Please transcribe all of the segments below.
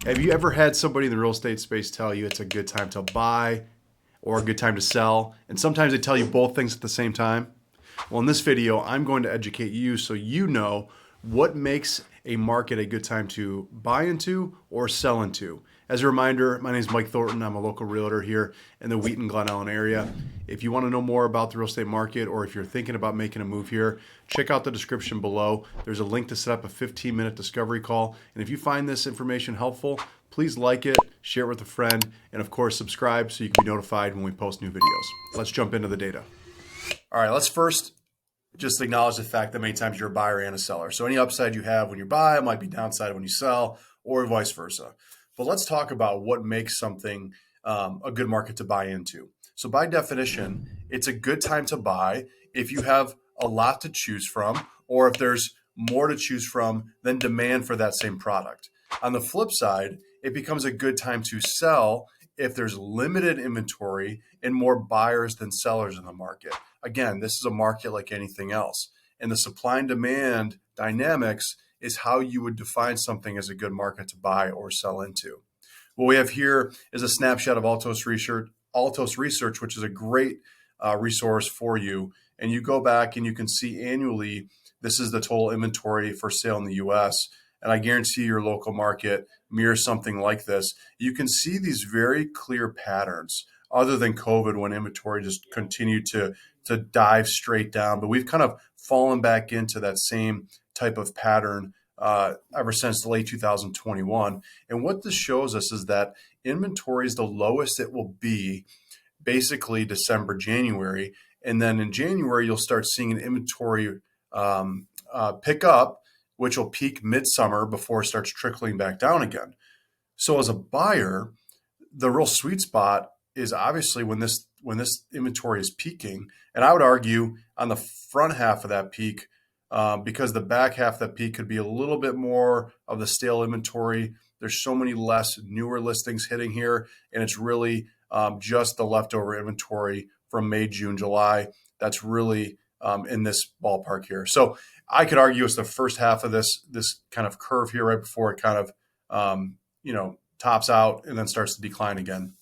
Have you ever had somebody in the real estate space tell you it's a good time to buy or a good time to sell? And sometimes they tell you both things at the same time. Well, in this video, I'm going to educate you so you know what makes a market a good time to buy into or sell into. As a reminder, my name is Mike Thornton. I'm a local realtor here in the Wheaton, Glen Ellyn area. If you want to know more about the real estate market or if you're thinking about making a move here, check out the description below. There's a link to set up a 15-minute discovery call. And if you find this information helpful, please like it, share it with a friend, and of course, subscribe so you can be notified when we post new videos. Let's jump into the data. All right, let's first just acknowledge the fact that many times you're a buyer and a seller. So any upside you have when you buy might be downside when you sell, or vice versa. But let's talk about what makes something a good market to buy into. So by definition, it's a good time to buy if you have a lot to choose from, or if there's more to choose from than demand for that same product. On the flip side, it becomes a good time to sell if there's limited inventory and more buyers than sellers in the market. Again, this is a market like anything else. And the supply and demand dynamics is how you would define something as a good market to buy or sell into. What we have here is a snapshot of Altos Research, which is a great resource for you. And you go back and you can see annually, this is the total inventory for sale in the US. And I guarantee your local market mirrors something like this. You can see these very clear patterns other than COVID when inventory just continued to dive straight down. But we've kind of fallen back into that same type of pattern ever since late 2021. And what this shows us is that inventory is the lowest it will be basically December, January. And then in January, you'll start seeing an inventory pick up, which will peak midsummer before it starts trickling back down again. So as a buyer, the real sweet spot is obviously when this inventory is peaking. And I would argue on the front half of that peak, because the back half of that peak could be a little bit more of the stale inventory. There's so many less newer listings hitting here, and it's really just the leftover inventory from May, June, July that's really in this ballpark here. So I could argue it's the first half of this kind of curve here right before it kind of tops out and then starts to decline again.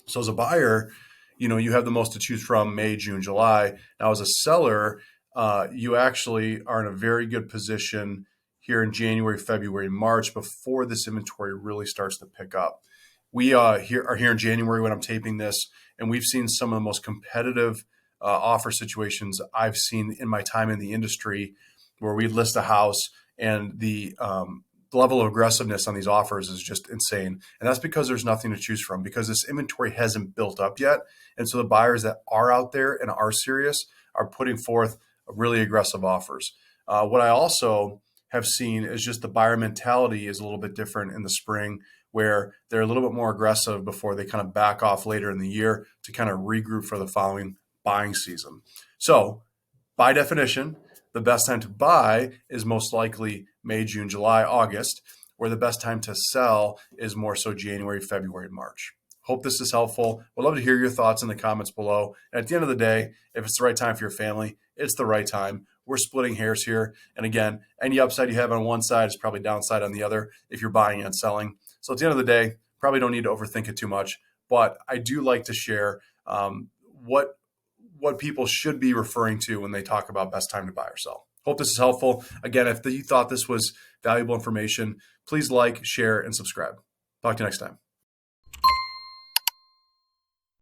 So as a buyer, you have the most to choose from May, June, July. Now as a seller, you actually are in a very good position here in January, February, March before this inventory really starts to pick up. We are here in January when I'm taping this, and we've seen some of the most competitive offer situations I've seen in my time in the industry, where we list a house and the level of aggressiveness on these offers is just insane. And that's because there's nothing to choose from, because this inventory hasn't built up yet. And so the buyers that are out there and are serious are putting forth really aggressive offers. What I also have seen is just the buyer mentality is a little bit different in the spring, where they're a little bit more aggressive before they kind of back off later in the year to kind of regroup for the following buying season. So by definition, the best time to buy is most likely May, June, July, August, where the best time to sell is more so January, February, March. Hope this is helpful. Would love to hear your thoughts in the comments below. And at the end of the day, if it's the right time for your family, it's the right time. We're splitting hairs here. And again, any upside you have on one side is probably downside on the other if you're buying and selling. So at the end of the day, probably don't need to overthink it too much. But I do like to share what people should be referring to when they talk about best time to buy or sell. Hope this is helpful. Again, if you thought this was valuable information, please like, share, and subscribe. Talk to you next time.